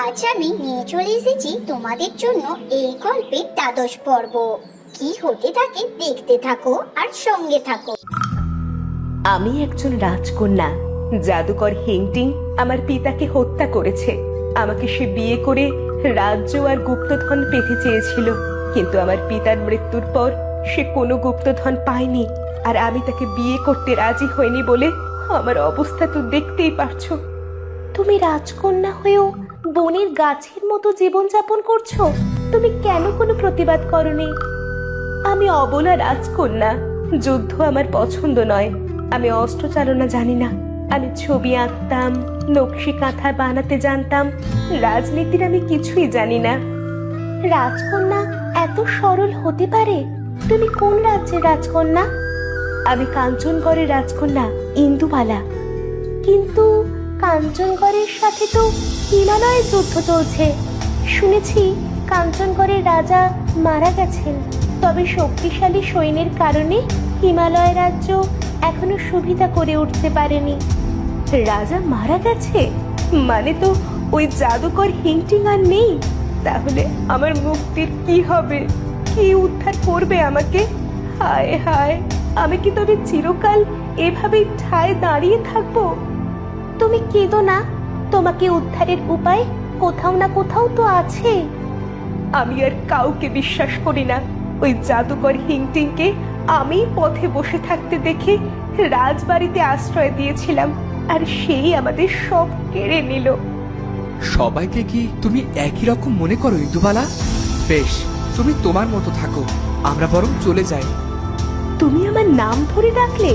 আজ আমি নিয়ে চলে এসেছি তোমাদের জন্য এই গল্পের দ্বাদশ পর্ব। কি হতে থাকে দেখতে থাকো আর সঙ্গে থাকো। আমি একজন রাজকন্যা। জাদুকর হিংটিং আমার পিতাকে হত্যা করেছে। আমাকে সে বিয়ে করে রাজ্য আর গুপ্তধন পেতে চেয়েছিল, কিন্তু আমার পিতার মৃত্যুর পর সে কোনো গুপ্তধন পায়নি, আর আমি তাকে বিয়ে করতে রাজি হইনি বলে আমার অবস্থা তো দেখতেই পারছো। তুমি রাজকন্যা হয়েও বনের গাছের মতো জীবনযাপন করছো, তুমি কেন কোনো প্রতিবাদ করনি? আমি অবলা রাজকন্যা, যুদ্ধ আমার পছন্দ নয়। আমি অস্ত্র চালনা জানি না। আমি ছবি আঁকতাম, নকশি কাঁথা বানাতে জানতাম, রাজনীতির আমি কিছুই জানি না। রাজকন্যা এত সরল হতে পারে? তুমি কোন রাজ্যের রাজকন্যা? আমি কাঞ্চনগড়ের রাজকন্যা, ইন্দুবালা। কিন্তু কাঞ্চনগড়ের সাথে তো হিমালয়ের যুদ্ধ চলছে। শুনেছি কাঞ্চনগড়ের রাজা মারা গেছেন, তবে শক্তিশালী সৈন্যের কারণে হিমালয় রাজ্য এখনো সুবিধা করে উঠতে পারেনি। রাজা মারা গেছে মানে তো ওই জাদুকর হিংটিং আর নেই। তাহলে আমার মুক্তির কি হবে? কি উদ্ধার করবে আমাকে? হায় হায়, আমি কি তবে চিরকাল এভাবেই ঠায় দাঁড়িয়ে থাকবো? তুমি কেঁদো না, তোমাকে উদ্ধারের উপায় কোথাও না কোথাও তো আছে। আমি আর কাউকে বিশ্বাস করি না। ওই জাদুকর হিংটিংকে আমি পথে বসে থাকতে দেখে রাজবাড়িতে আশ্রয় দিয়েছিলাম, আর সেই আমাদের সব কেড়ে নিল। সবাইকে কি তুমি একই রকম মনে করো ইন্দুবালা? বেশ, তুমি তোমার মতো থাকো, আমরা বরং চলে যাই। তুমি আমার নাম ধরে ডাকলে?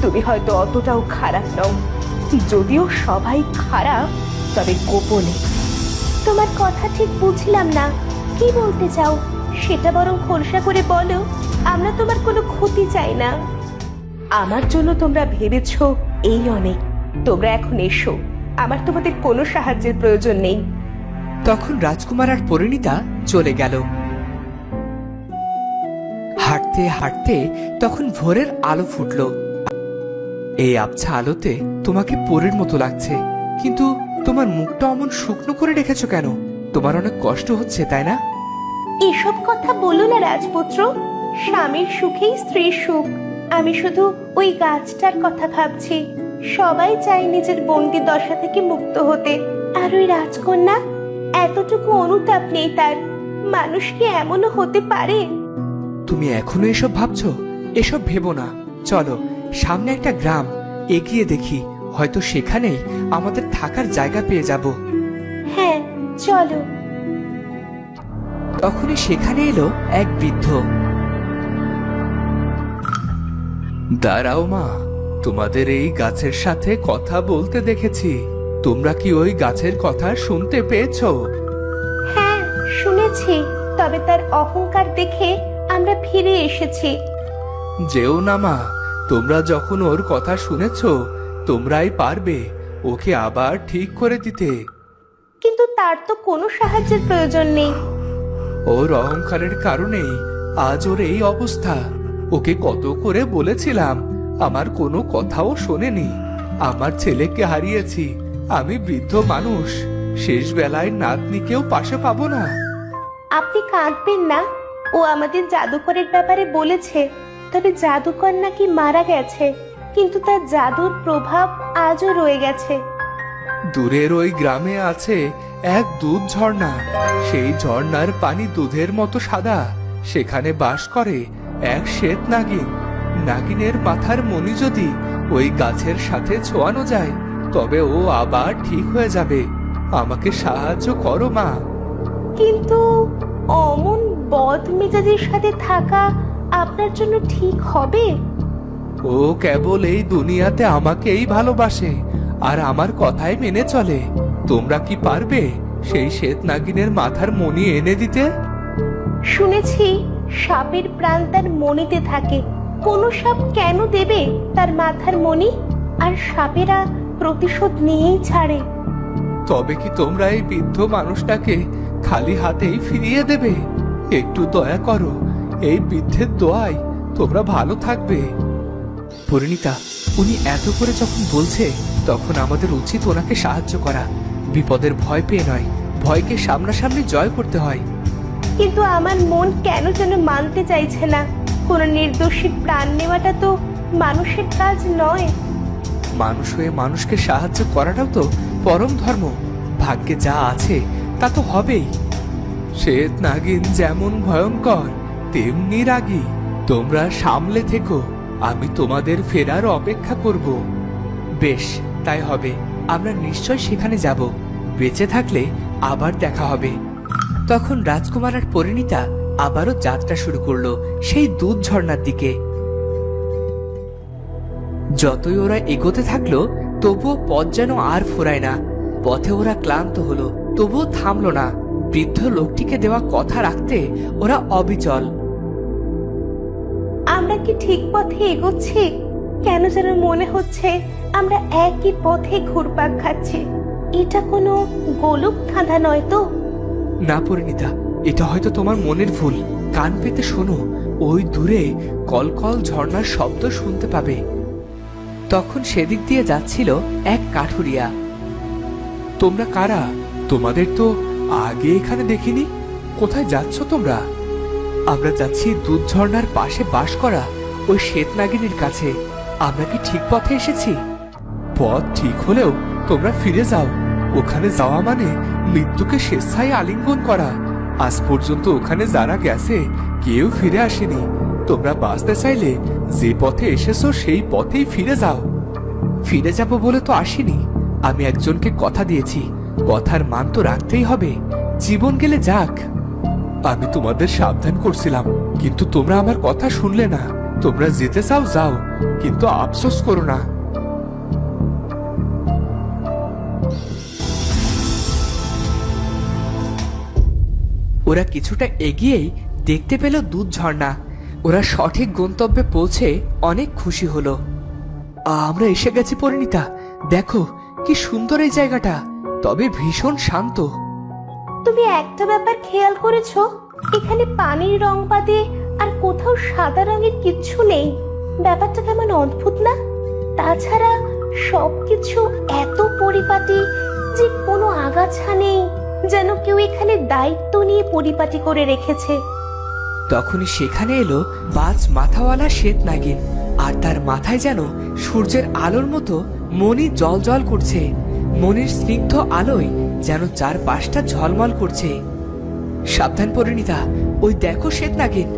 তুমি হয়তো অতটাও খারাপ নও, যদিও সবাই খারাপ, তবে গোপনে। তোমার কথা ঠিক বুঝলাম না, কি বলতে চাও সেটা বরং খোলসা করে বলো। আমরা তোমার কোনো ক্ষতি চাই না। আমার জন্য তোমরা ভেবেছো এই অনেক। তোমরা এখন এসো, আমার তোমাদের কোনো সাহায্যের প্রয়োজন নেই। তখন রাজকুমার আর পরিণীতা চলে গেল। হাঁটতে হাঁটতে তখন ভোরের আলো ফুটলো। এই আবছা আলোতে তোমাকে পরীর মতো লাগছে, কিন্তু তোমার মুখটা অমন শুকনো করে রেখেছো কেন? তোমার অনেক কষ্ট হচ্ছে, তাই না? এসব কথা বলো না রাজপুত্র। স্বামীর সুখেই স্ত্রীর সুখ। আমি শুধু ওই গাছটার কথা ভাবছি। সবাই চায় নিজের বন্দি দশা থেকে মুক্ত হতে, আর ওই রাজকন্যা, এতটুকু অনুতাপ নেই তার। মানুষ কি এমনও হতে পারে? তুমি এখনো এসব ভাবছো? এসব ভেবো না। চলো, সামনে একটা গ্রাম, এগিয়ে দেখি, হয়তো সেখানেই আমাদের থাকার জায়গা পেয়ে যাব। হ্যাঁ, চলো। তখনই সেখানে এলো এক বৃদ্ধ। দাঁড়াও মা, তোমাদের এই গাছের সাথে কথা বলতে দেখেছি। তোমরা কি ওই গাছের কথা শুনতে পেয়েছো? হ্যাঁ, শুনেছি, তবে তার অহংকার দেখে আমরা ফিরে এসেছি। যেও না মা, তোমরা যখন ওর কথা শুনেছো, তোমরাই পারবে ওকে আবার ঠিক করে দিতে। কিন্তু তার তো কোনো সাহায্যের প্রয়োজন নেই। ওর অহংকারের কারণেই আজ ওর এই অবস্থা। ওকে কত করে বলেছিলাম, আমার কোনো কথাও শোনেনি। আমার ছেলেকে হারিয়েছি, আমি বৃদ্ধ মানুষ, শেষ বেলায় নাতনিকেও পাশে পাবো না। আপনি কাঁদবেন না, ও আমাদের জাদুকরের ব্যাপারে বলেছে। তবে জাদুকর নাকি মারা গেছে, কিন্তু তার জাদুর প্রভাব আজও রয়ে গেছে। দূরের ওই গ্রামে আছে এক দুধ ঝর্ণা। সেই ঝর্ণার পানি দুধের মতো সাদা। সেখানে বাস করে এক শ্বেত নাগিন। নাগিনের মাথার মণি যদি ওই গাছের সাথে ছোঁয়ানো যায়, তবে ও আবার ঠিক হয়ে যাবে। আমাকে সাহায্য করো মা। কিন্তু অমন বদ মেজাজের সাথে থাকা আপনার জন্য ঠিক হবে? ও কেবল এই দুনিয়াতে আমাকেই ভালোবাসে আর আমার কথাই মেনে চলে। তোমরা কি পারবে সেই শ্বেত নাগিনের মাথার মণি এনে দিতে? শুনেছি সাপের প্রাণ তার মণিতে থাকে। কোনো সাপ কেন দেবে তার মাথার মণি? আর সাপেরা প্রতিশোধ নিয়েই ছাড়ে। তবে কি তোমরা এই বৃদ্ধ মানুষটাকে খালি হাতেই ফিরিয়ে দেবে? একটু দয়া করো, এই বৃদ্ধের দোয়ায় তোমরা ভালো থাকবে। পরিণীতা, উনি এত করে যখন বলছে, তখন আমাদের উচিত ওনাকে সাহায্য করা। বিপদের ভয় পেয়ে নয়, ভয়কে সামনাসামনি জয় করতে হয়। কিন্তু আমার মন কেন যেন মানতে চাইছে না, কোনো নির্দোষীর প্রাণ নেওয়াটা তো মানুষের কাজ নয়। মানুষ হয়ে মানুষকে সাহায্য করাটাও তো পরম ধর্ম। ভাগ্যে যা আছে তা তো হবেই। শ্বেত নাগিন যেমন ভয়ঙ্কর তেমনি রাগী। তোমরা সামলে থেকো, আমি তোমাদের ফেরার অপেক্ষা করব। বেশ, তাই হবে। আমরা নিশ্চয় সেখানে যাব। বেঁচে থাকলে আবার দেখা হবে। তখন রাজকুমার আর পরিণীতা আবারও যাত্রা শুরু করলো সেই দুধ ঝর্ণার দিকে। যতই ওরা এগোতে থাকলো তবুও পথ যেন আর ফুরায় না। পথে ওরা ক্লান্ত হলো, তবুও থামলো না। বৃদ্ধ লোকটিকে দেওয়া কথা রাখতে ওরা অবিচল। আমরা কি ঠিক পথে এগোচ্ছি? কেন যেন মনে হচ্ছে আমরা একই পথে ঘুরপাক খাচ্ছি। এটা কোনো গোলক ধাঁধা নয় তো? না পরিণীতা, এটা হয়তো তোমার মনের ভুল। কান পেতে শোনো, ওই দূরে কলকল ঝর্ণার শব্দ শুনতে পাবে। তখন সেদিক দিয়ে যাচ্ছিল এক কাঠুরিয়া। তোমরা কারা? তোমাদের তো আগে এখানে দেখিনি। কোথায় যাচ্ছ তোমরা? আমরা যাচ্ছি দুধ ঝর্ণার পাশে বাস করা ওই শ্বেত নাগিনীর কাছে। আমরা কি ঠিক পথে এসেছি? পথ ঠিক হলেও তোমরা ফিরে যাও। ওখানে যাওয়া মানে মৃত্যুকে স্বেচ্ছায় আলিঙ্গন করা। আজ পর্যন্ত ওখানে যারা গেছে কেউ ফিরে আসেনি। তোমরা বাঁচতে চাইলে যে পথে এসেছো সেই পথেই ফিরে যাও। ফিরে যাব বলে তো আসিনি। আমি একজনকে কথা দিয়েছি, কথার মান তো রাখতেই হবে। জীবন গেলে যাক। আমি তোমাদের সাবধান করছিলাম, কিন্তু তোমরা আমার কথা শুনলে না। তোমরা যেতে চাও যাও, কিন্তু আফসোস করো না। ওরা কিছুটা এগিয়েই দেখতে পেল দুধ ঝর্ণা। ওরা সঠিক গন্তব্যে পৌঁছে অনেক খুশি হলো। আমরা এসে গেছি পরিণীতা, দেখো কি সুন্দর এই জায়গাটা, তবে ভীষণ শান্ত। তুমি একটা ব্যাপার খেয়াল করেছো? এখানে পানির রং বাদে আর কোথাও সাদা রঙের কিচ্ছু নেই। ব্যাপারটা কেমন অদ্ভুত না? তাছাড়া সবকিছু এত পরিপাটি যে কোনো আগাছা নেই, যেন কেউ এখানে দায়িত্ব নিয়ে পরিপাটি করে রেখেছে। তখনই সেখানে এলো পাঁচ মাথাওয়ালা শ্বেত নাগিন, আর তার মাথায় যেন সূর্যের আলোর মতো মণি জল জল করছে। মণির স্নিগ্ধ আলোয় যেন চারপাশটা ঝলমল করছে। সাবধান পরিণীতা, ওই দেখো শ্বেত নাগিন।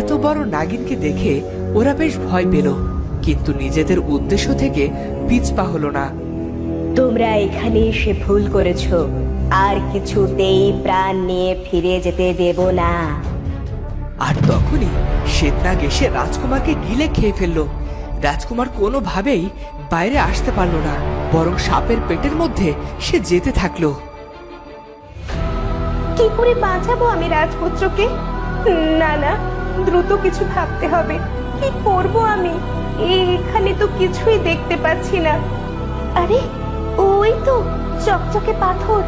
এত বড় নাগিনকে দেখে ওরা বেশ ভয় পেল, কিন্তু নিজেদের উদ্দেশ্য থেকে পিছপা হলো না। তোমরা এখানে এসে ভুল করেছো, আর কিছুতেই প্রাণ নিয়ে ফিরে যেতে দেব না। আর তখনই শ্বেতনাগ এসে রাজকুমারকে গিলে খেয়ে ফেললো। রাজকুমার কোনোভাবেই বাইরে আসতে পারল না, বরং সাপের পেটের মধ্যে সে যেতে থাকলো। কি করে বাঁচাবো আমি রাজপুত্রকে? না না, দ্রুত কিছু ভাবতে হবে। কি করব আমি? এখানে তো কিছুই দেখতে পাচ্ছি না। আরে, ওই তো চকচকে পাথর।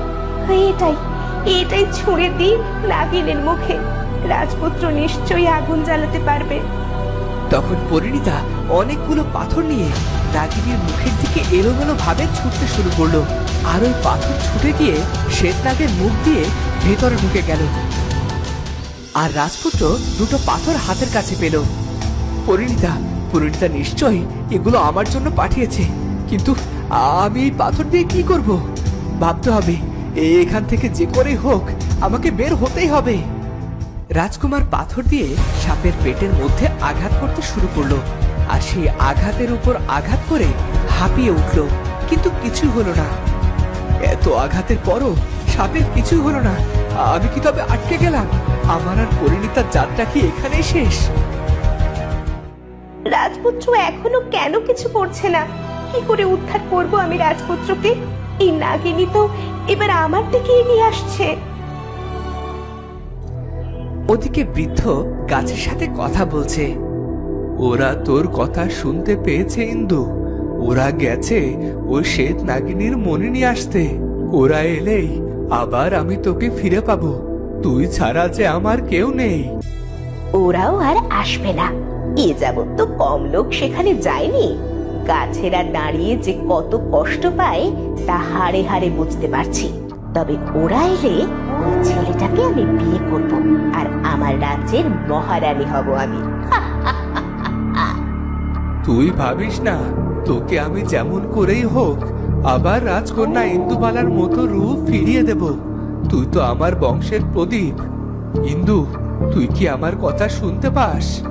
এটাই এটাই ছুঁড়ে দিই নাগিনের মুখে। রাজপুত্র নিশ্চয়ই আগুন জ্বালাতে পারবে। তখন পরিণীতা অনেকগুলো পাথর নিয়ে নাগিনীর মুখের দিকে এলোমেলো ভাবে ছুটতে শুরু করলো। আর ওই পাথর ছুটে গিয়ে শ্বেতনাগের মুখ দিয়ে ভেতরে ঢুকে গেল। আর রাজপুত্র দুটো পাথর হাতের কাছে পেল। পরিণীতা পরিণীতা নিশ্চয়ই এগুলো আমার জন্য পাঠিয়েছে, কিন্তু আমি এই পাথর দিয়ে কি করব? ভাবতে হবে, এখান থেকে যে করেই হোক আমাকে বের হতেই হবে। রাজকুমার পাথর দিয়ে সাপের পেটের মধ্যে আঘাত করতে শুরু করলো, আর সেই আঘাতের উপর আঘাত করে হাঁপিয়ে উঠল, কিন্তু কিছু হলো না। এত আঘাতের পরও সাপের কিছু হলো না। আমি কি তবে আটকে গেলাম? আমার আর পরিণীতার যাত্রা কি এখানেই শেষ? রাজপুত্র এখনো কেন কিছু করছে না? কি করে উদ্ধার করব আমি রাজপুত্রকে? এই নাগিনী তো এবার আমার দিকে এগিয়ে আসছে। ওদিকে বৃদ্ধ গাছের সাথে কথা বলছে। ওরা তোর কথা শুনতে পেয়েছে ইন্দু। ওরা গেছে ওই শ্বেত নাগিনীর মনে নিয়ে আসতে। ওরা এলেই আবার আমি তোকে ফিরে পাবো। তুই ছাড়া যে আমার কেউ নেই। ওরাও আর আসবে না। এ যাবৎ তো কম লোক সেখানে যায়নি। গাছেরা দাঁড়িয়ে যে কত কষ্ট পায় তা হাড়ে হাড়ে বুঝতে পারছি। তবে ওরা এলে ওই ছেলেটাকে আমি বিয়ে করব আর আমার রাজ্যের মহারানী হব আমি। তুই ভাবিস না, তোকে আমি যেমন করেই হোক আবার রাজকন্যা ইন্দুবালার মতো রূপ ফিরিয়ে দেব। তুই তো আমার বংশের প্রদীপ। ইন্দু, তুই কি আমার কথা শুনতে পাস?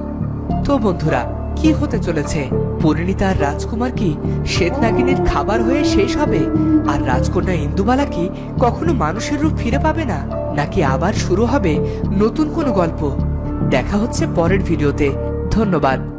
তো বন্ধুরা, কি হতে চলেছে? পরিণীতা আর রাজকুমার কি শ্বেতনাগিনীর খাবার হয়ে শেষ হবে? আর রাজকন্যা ইন্দুবালা কি কখনো মানুষের রূপ ফিরে পাবে না? নাকি আবার শুরু হবে নতুন কোনো গল্প? দেখা হচ্ছে পরের ভিডিওতে। ধন্যবাদ।